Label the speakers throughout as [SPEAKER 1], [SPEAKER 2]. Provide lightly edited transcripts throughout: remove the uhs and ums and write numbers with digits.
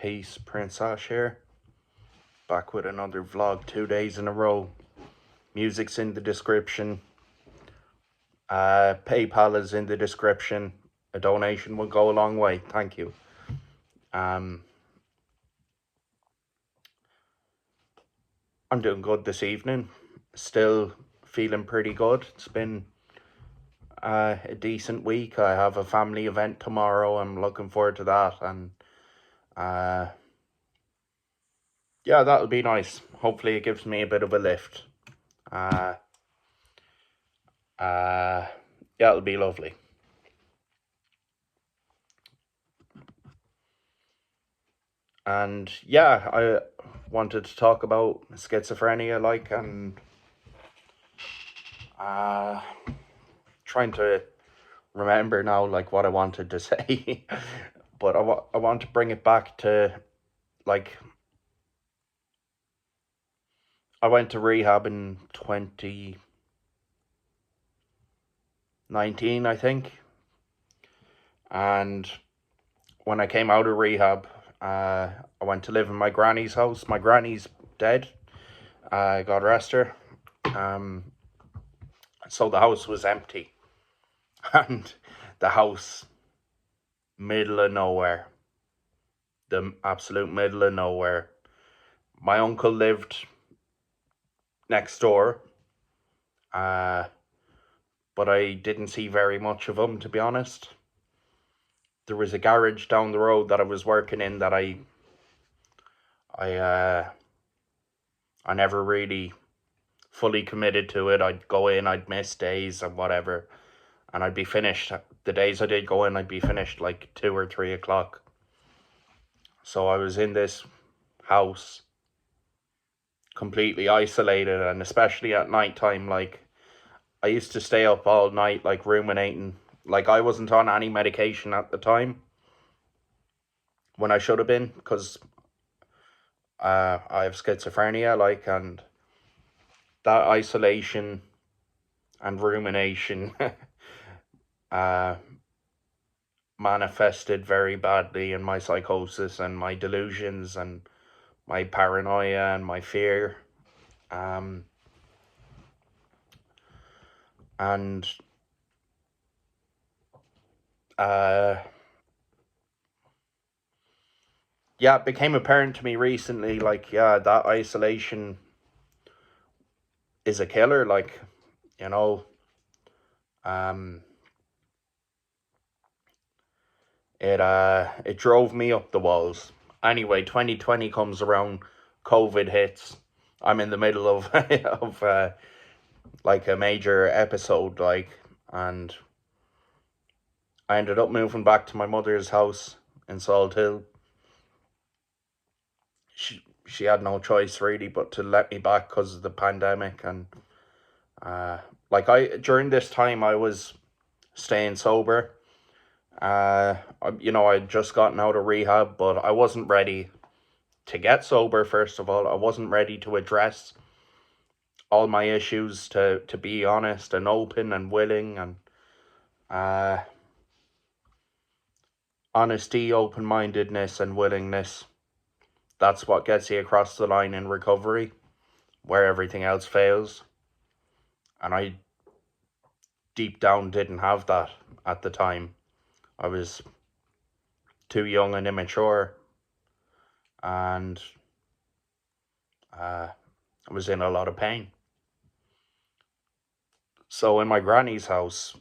[SPEAKER 1] Peace, Prince Ash here. Back with another vlog 2 days in a row. Music's in the description. PayPal is in the description. A donation will go a long way. Thank you. I'm doing good this evening. Still feeling pretty good. It's been a decent week. I have a family event tomorrow. I'm looking forward to that, and yeah, that'll be nice. Hopefully it gives me a bit of a lift. Yeah, it'll be lovely. And yeah, I wanted to talk about schizophrenia, and trying to remember now, what I wanted to say. But I want to bring it back to, I went to rehab in 2019, I think. And when I came out of rehab, I went to live in my granny's house. My granny's dead. God rest her. So the house was empty. And the house, middle of nowhere. The absolute middle of nowhere. My uncle lived next door. But I didn't see very much of him, to be honest. There was a garage down the road that I was working in that I never really fully committed to it. I'd go in, I'd miss days and whatever, and I'd be finished. The days I did go in, I'd be finished 2 or 3 o'clock. So I was in this house completely isolated, and especially at night time, I used to stay up all night, ruminating. I wasn't on any medication at the time when I should have been, because I have schizophrenia, and that isolation and rumination manifested very badly in my psychosis and my delusions and my paranoia and my fear. Yeah, it became apparent to me recently, that isolation is a killer, it drove me up the walls. Anyway, 2020 comes around, COVID hits. I'm in the middle of of a major episode, and I ended up moving back to my mother's house in Salt Hill. She had no choice really but to let me back because of the pandemic, and during this time I was staying sober. I'd just gotten out of rehab, but I wasn't ready to get sober. First of all, I wasn't ready to address all my issues, to be honest and open and willing, and honesty, open-mindedness and willingness. That's what gets you across the line in recovery, where everything else fails. And I deep down didn't have that at the time. I was too young and immature, and I was in a lot of pain. So in my granny's house,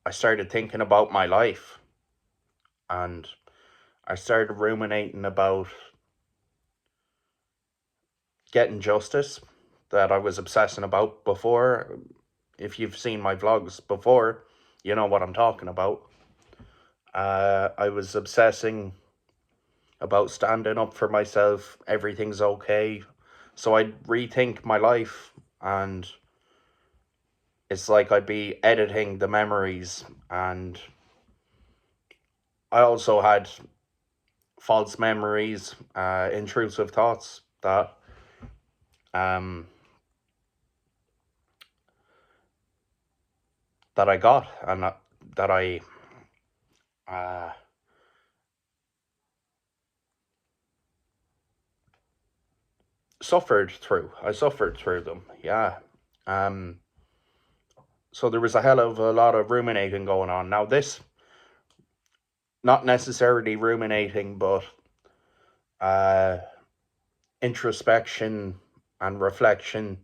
[SPEAKER 1] I started thinking about my life, and I started ruminating about getting justice that I was obsessing about before. If you've seen my vlogs before, you know what I'm talking about. I was obsessing about standing up for myself, everything's okay. So I'd rethink my life, and it's like I'd be editing the memories, and I also had false memories, intrusive thoughts that that I got, and that I suffered through. I suffered through them. Yeah. Um. So there was a hell of a lot of ruminating going on. Now this, not necessarily ruminating, but uh, introspection and reflection.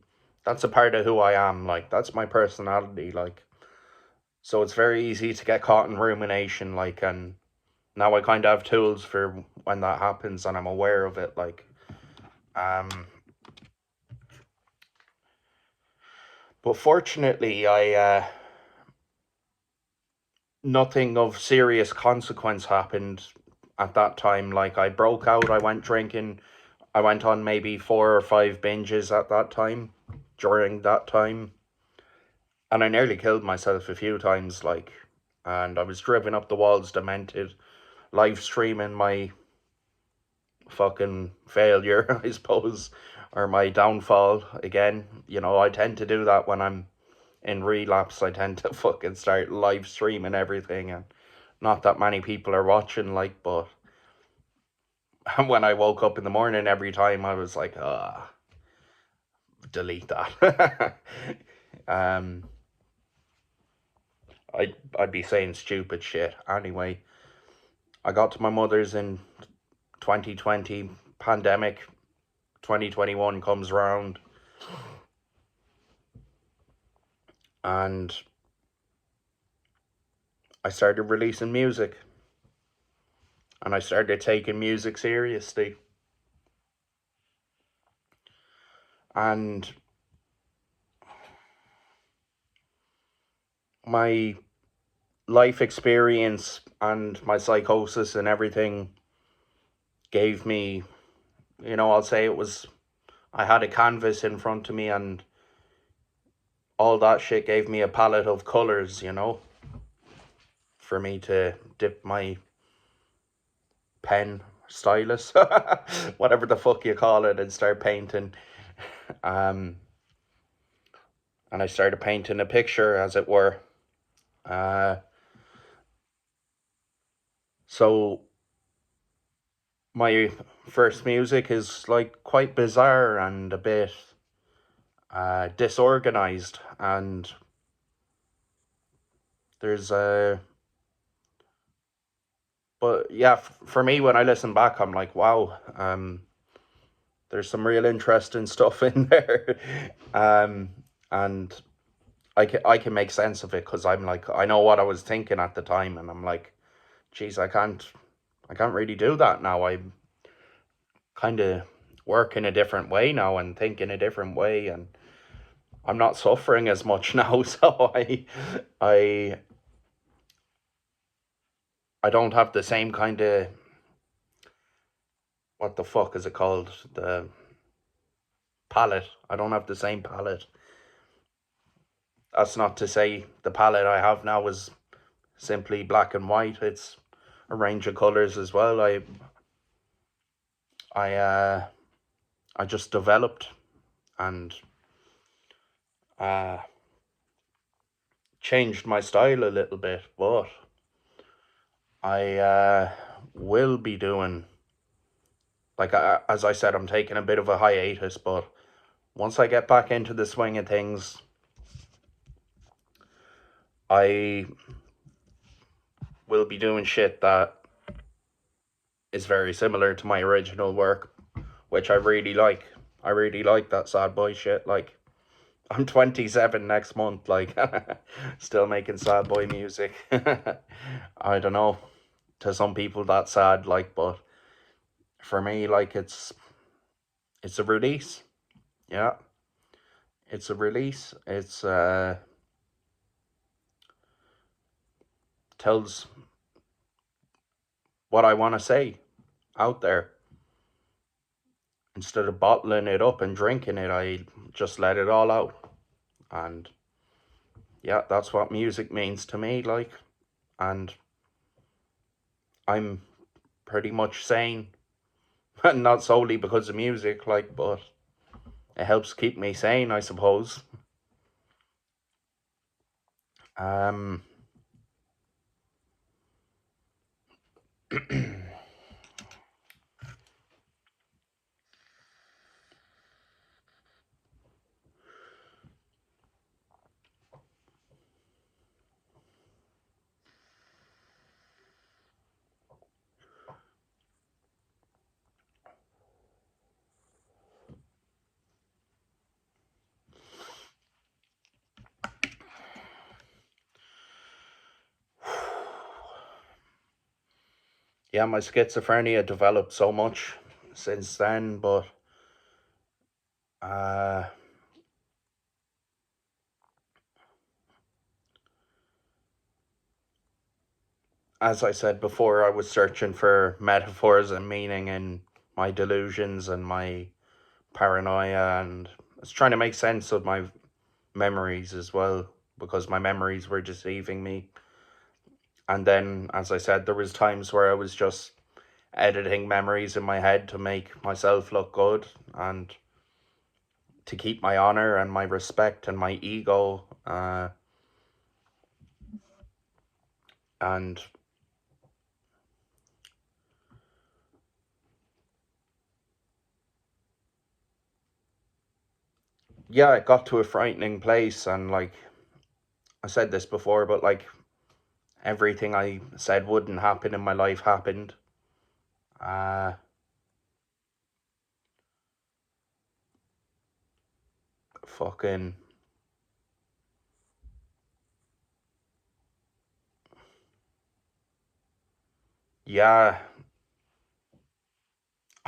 [SPEAKER 1] That's a part of who I am. Like that's my personality. Like so, it's very easy to get caught in rumination. Like and now I kind of have tools for when that happens, and I'm aware of it. Like um. But fortunately, I nothing of serious consequence happened at that time. Like I broke out, I went drinking, I went on maybe 4 or 5 binges at that time, during that time, and I nearly killed myself a few times. Like, and I was driven up the walls, demented, live streaming my fucking failure, I suppose, or my downfall again. You know, I tend to do that when I'm in relapse. I tend to fucking start live streaming everything, and not that many people are watching, like, but when I woke up in the morning every time, I was like, delete that. um, I'd be saying stupid shit anyway. I got to my mother's in 2020, pandemic. 2021 comes around, and I started releasing music, and I started taking music seriously. And my life experience and my psychosis and everything gave me, I'll say it was, I had a canvas in front of me, and all that shit gave me a palette of colors, for me to dip my pen, stylus, whatever the fuck you call it, and start painting. Um, and I started painting a picture, as it were. Uh, so my first music is like quite bizarre and a bit disorganized, and there's but yeah, for me, when I listen back, I'm like, wow, there's some real interesting stuff in there. um and I can make sense of it, because I'm like, I know what I was thinking at the time, and I'm like, geez, I can't really do that now. I kind of work in a different way now and think in a different way, and I'm not suffering as much now. So I I don't have the same kind of, what the fuck is it called, the palette. I don't have the same palette. That's not to say the palette I have now is simply black and white. It's a range of colors as well. I just developed and uh changed my style a little bit, but I will be doing, like, as I said, I'm taking a bit of a hiatus, but once I get back into the swing of things, I will be doing shit that is very similar to my original work, which I really like. I really like that sad boy shit. Like, I'm 27 next month, like, still making sad boy music. I don't know. To some people, that's sad, like, but for me, like, it's a release. Yeah, it's a release. It's tells what I want to say out there. Instead of bottling it up and drinking it, I just let it all out. And yeah, that's what music means to me, like, and I'm pretty much sane. Not solely because of music, like, but it helps keep me sane, I suppose. Um, Yeah, my schizophrenia developed so much since then, but uh, as I said before, I was searching for metaphors and meaning in my delusions and my paranoia, and I was trying to make sense of my memories as well, because my memories were deceiving me. And then, as I said, there was times where I was just editing memories in my head to make myself look good and to keep my honor and my respect and my ego. And yeah, it got to a frightening place. And like I said this before, but like everything I said wouldn't happen in my life happened. Uh, fucking yeah.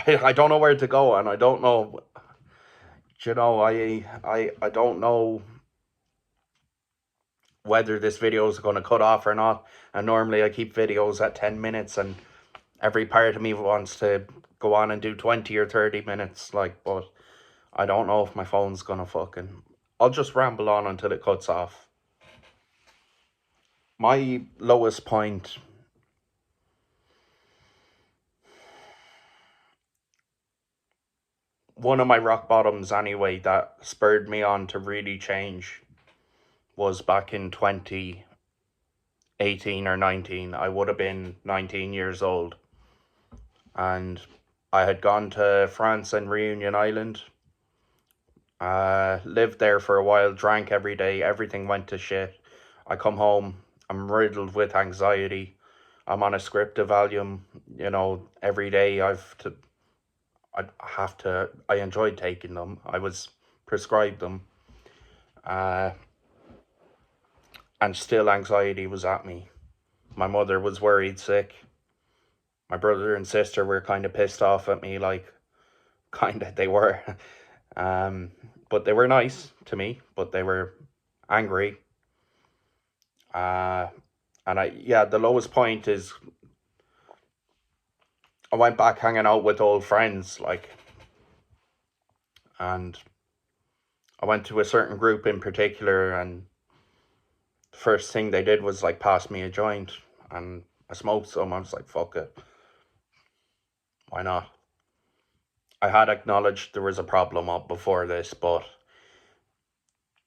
[SPEAKER 1] I don't know where to go, and I don't know. You know, I don't know whether this video is going to cut off or not. And normally I keep videos at 10 minutes, and every part of me wants to go on and do 20 or 30 minutes. Like, but I don't know if my phone's gonna fucking. I'll just ramble on until it cuts off. My lowest point, one of my rock bottoms anyway, that spurred me on to really change, was back in 2018 or 19. I would have been 19 years old. And I had gone to France and Reunion Island. Lived there for a while, drank every day, everything went to shit. I come home, I'm riddled with anxiety. I'm on a script Valium, you know, every day I enjoyed taking them. I was prescribed them. Uh, and still anxiety was at me. My mother was worried sick. My brother and sister were kind of pissed off at me, like, kind of, they were. um, but they were nice to me, but they were angry. Uh, and yeah, the lowest point is I went back hanging out with old friends, like, and I went to a certain group in particular, and the first thing they did was like pass me a joint, and I smoked some. I was like, fuck it, why not? I had acknowledged there was a problem up before this, but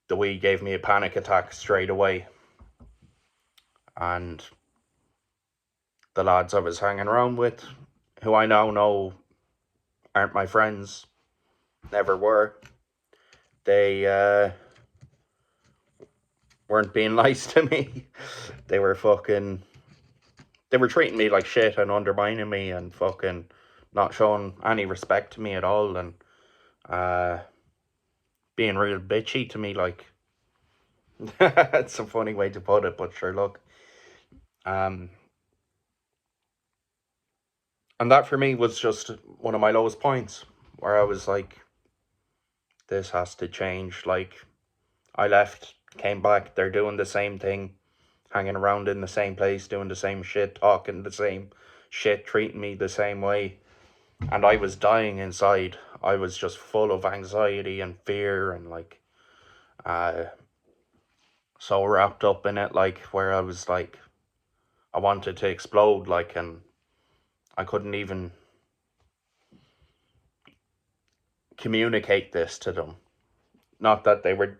[SPEAKER 1] the weed gave me a panic attack straight away, and the lads I was hanging around with, who I now know aren't my friends, never were, they weren't being nice to me. They were fucking. They were treating me like shit and undermining me and fucking not showing any respect to me at all, and uh, being real bitchy to me. Like, it's a funny way to put it, but sure, look. Um, and that for me was just one of my lowest points, where I was like, this has to change. Like, I left, came back, they're doing the same thing, hanging around in the same place, doing the same shit, talking the same shit, treating me the same way. And I was dying inside. I was just full of anxiety and fear, and like, uh, so wrapped up in it, like, where I was like, I wanted to explode, like, and I couldn't even communicate this to them. Not that they were,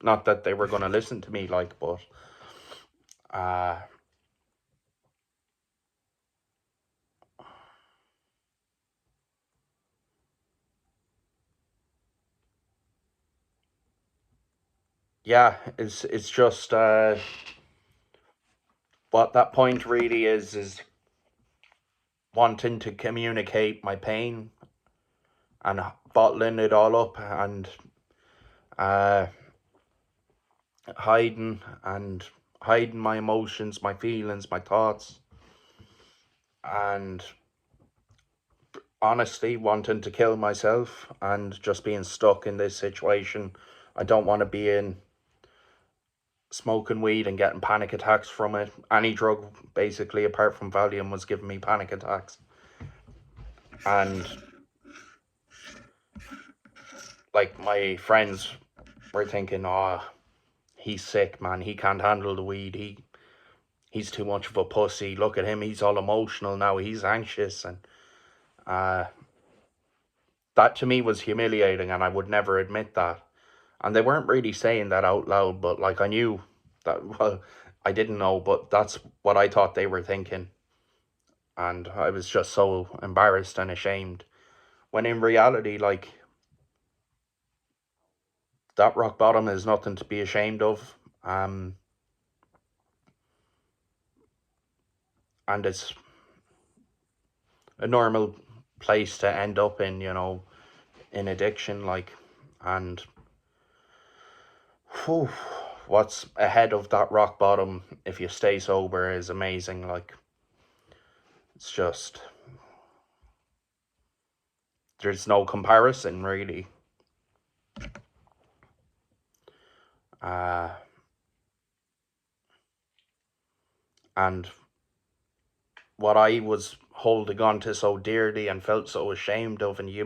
[SPEAKER 1] not that they were gonna listen to me, like, but, uh, yeah, it's just, what that point really is wanting to communicate my pain and bottling it all up, and uh, hiding and hiding my emotions, my feelings, my thoughts. and honestly wanting to kill myself and just being stuck in this situation. I don't want to be in smoking weed and getting panic attacks from it. Any drug, basically, apart from Valium, was giving me panic attacks. And like my friends were thinking, oh, he's sick, man. He can't handle the weed. He's too much of a pussy. Look at him. He's all emotional now. He's anxious. And that to me was humiliating, and I would never admit that. And they weren't really saying that out loud, but like I knew that, well, I didn't know, but that's what I thought they were thinking. And I was just so embarrassed and ashamed. When in reality, like, that rock bottom is nothing to be ashamed of. And it's a normal place to end up in, in addiction, like, and whew, what's ahead of that rock bottom if you stay sober is amazing. Like, it's just, there's no comparison, really. And what I was holding on to so dearly and felt so ashamed of and